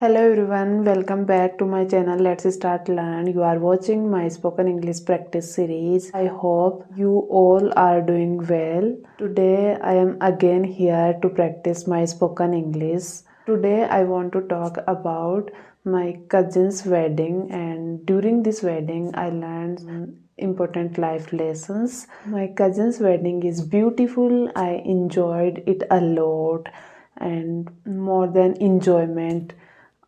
Hello everyone, welcome back to my channel. Let's start learn. You are watching my spoken English practice series. I hope you all are doing well. Today I am again here to practice my spoken English. Today I want to talk about my cousin's wedding, and during this wedding I learned some important life lessons. My cousin's wedding is beautiful. I enjoyed it a lot, and more than enjoyment,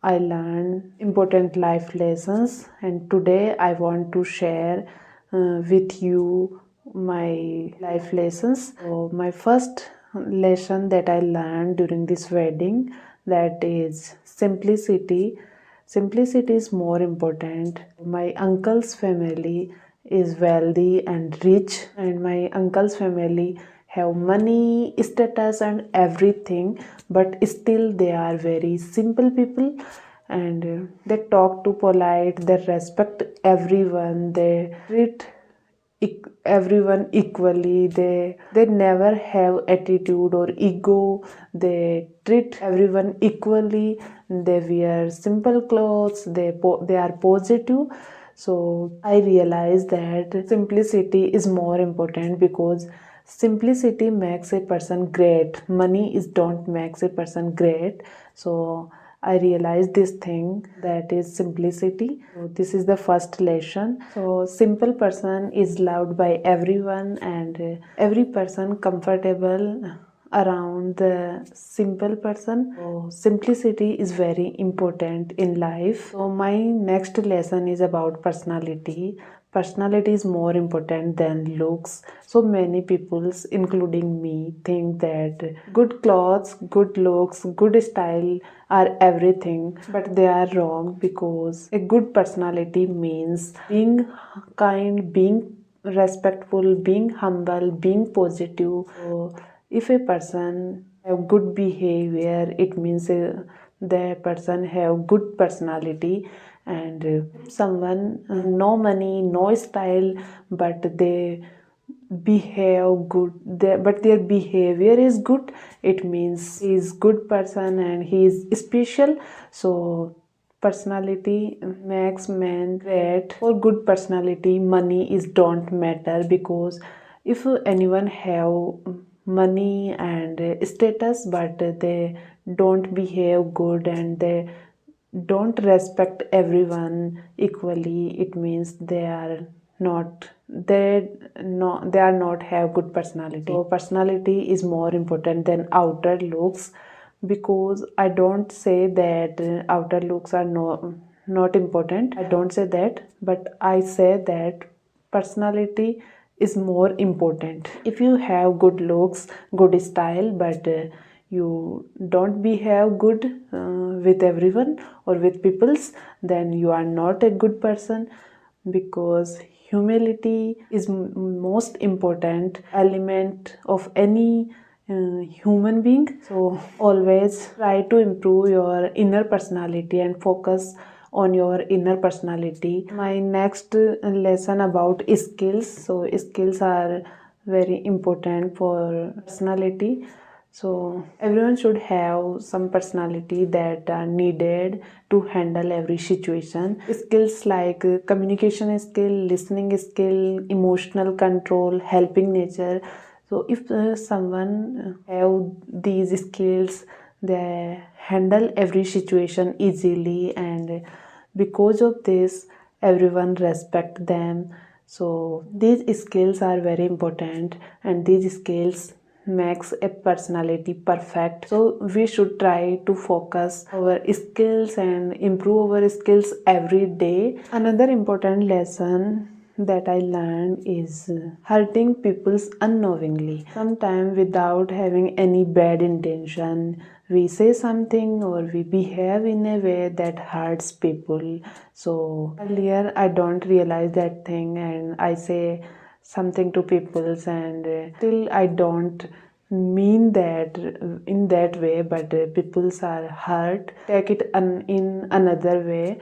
I learned important life lessons, and today I want to share with you my life lessons. So my first lesson that I learned during this wedding, that is simplicity. Simplicity is more important. My uncle's family is wealthy and rich, and my uncle's family have money, status, and everything, but still they are very simple people, and they talk too polite, they respect everyone, they treat everyone equally, they never have attitude or ego, they treat everyone equally, they wear simple clothes, they are positive. So I realized that simplicity is more important, because simplicity makes a person great. Money is don't makes a person great. So I realized this thing, that is simplicity. So this is the first lesson. So simple person is loved by everyone, and every person comfortable around the simple person. So simplicity is very important in life. So my next lesson is about personality. Personality is more important than looks. So many people, including me, think that good clothes, good looks, good style are everything, but they are wrong, because a good personality means being kind, being respectful, being humble, being positive. So if a person have good behavior, it means the person have good personality. And someone no money, no style, but they behave good, but their behavior is good, it means he is good person and he is special. So personality makes man great. For good personality, money is don't matter, because if anyone have money and status, but they don't behave good and they don't respect everyone equally, it means they are not, they are not have good personality. So personality is more important than outer looks, because I don't say that outer looks are not important. I don't say that, but I say that personality is more important. If you have good looks, good style, but you don't behave good with everyone or with peoples, then you are not a good person, because humility is most important element of any human being. So always try to improve your inner personality and focus on your inner personality. My next lesson about skills. So skills are very important for personality. So everyone should have some personality that are needed to handle every situation. Skills like communication skill, listening skill, emotional control, helping nature. So if someone have these skills, they handle every situation easily, and because of this everyone respect them. So these skills are very important, and these skills makes a personality perfect. So we should try to focus our skills and improve our skills every day. Another important lesson that I learned is hurting people's unknowingly. Sometimes without having any bad intention, we say something or we behave in a way that hurts people. So earlier I don't realize that thing, and I say something to peoples, and still I don't mean that in that way, but peoples are hurt, take it in another way.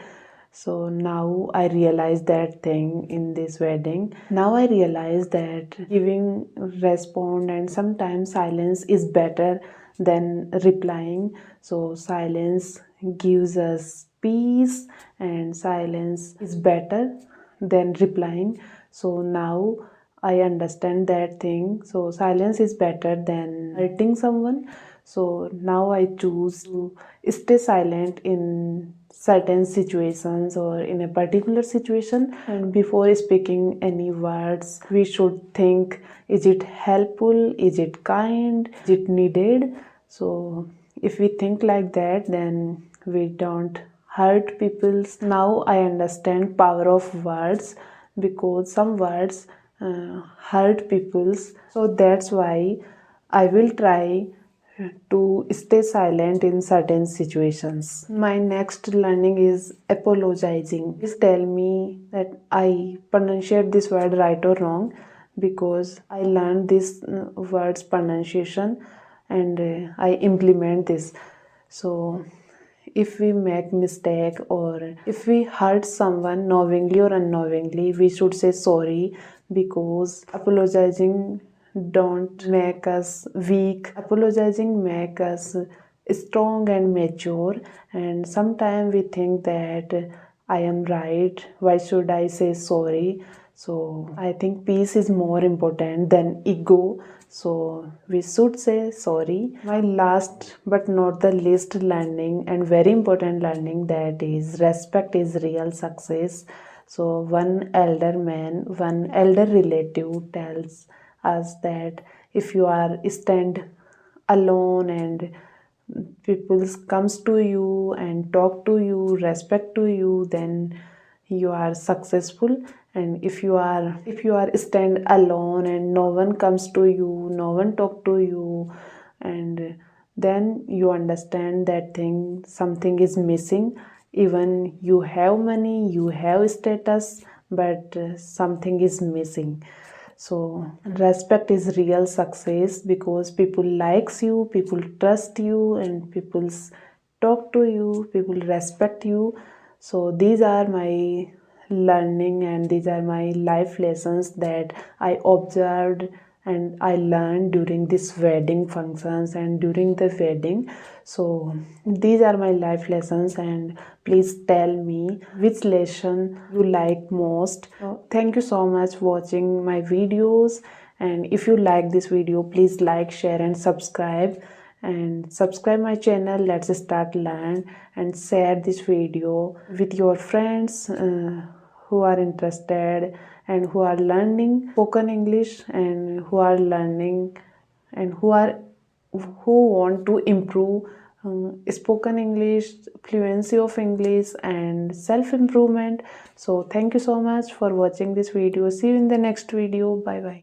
So now I realize that thing in this wedding. Now I realize that giving respond, and sometimes silence is better than replying. So silence gives us peace, and silence is better than replying. So now I understand that thing. So silence is better than hurting someone. So now I choose to stay silent in certain situations or in a particular situation. And before speaking any words, we should think, is it helpful? Is it kind? Is it needed? So if we think like that, then we don't hurt people. Now I understand power of words, because some words hurt people's. So that's why I will try to stay silent in certain situations. My next learning is apologizing. Please tell me that I pronunciate this word right or wrong, because I learned this word's pronunciation and I implement this. So if we make mistake or if we hurt someone knowingly or unknowingly, we should say sorry, because apologizing don't make us weak. Apologizing make us strong and mature. And sometimes we think that I am right, why should I say sorry? So I think peace is more important than ego. So we should say sorry. My last but not the least learning, and very important learning, that is respect is real success. So one elder man, one elder relative tells us that if you are stand alone and people comes to you and talk to you, respect to you, then you are successful. And if you are stand alone and no one comes to you, no one talk to you, and then you understand that thing, something is missing. Even you have money, you have status, but something is missing. So respect is real success, because people likes you, people trust you, and people talk to you, people respect you. So these are my learning and these are my life lessons that I observed and I learned during this wedding functions and during the wedding. So these are my life lessons, and please tell me which lesson you like most. Thank you so much for watching my videos, and if you like this video, please like, share and subscribe. And subscribe my channel Let's Start Learn, and share this video with your friends who are interested and who are learning spoken English, and who are learning and who want to improve spoken English, fluency of English and self-improvement. So thank you so much for watching this video. See you in the next video. Bye bye.